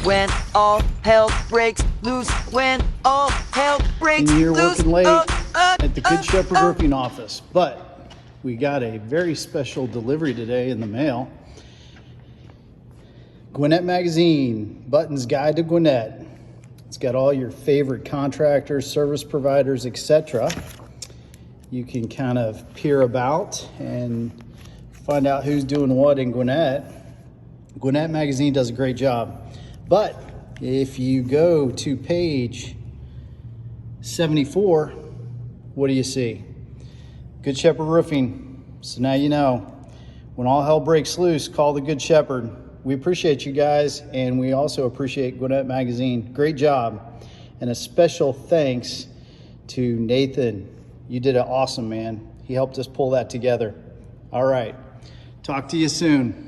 when all hell breaks loose, when all hell breaks And you're loose. working late at the Good Shepherd Roofing office, but we got a very special delivery today in the mail. Gwinnett Magazine, Button's Guide to Gwinnett. It's got all your favorite contractors, service providers, etc. You can kind of peer about and find out who's doing what in Gwinnett. Gwinnett Magazine does a great job. But if you go to page 74, what do you see? Good Shepherd Roofing. So now you know, when all hell breaks loose, call the Good Shepherd. We appreciate you guys, and we also appreciate Gwinnett Magazine. Great job. And a special thanks to Nathan. You did it awesome, man. He helped us pull that together. All right. Talk to you soon.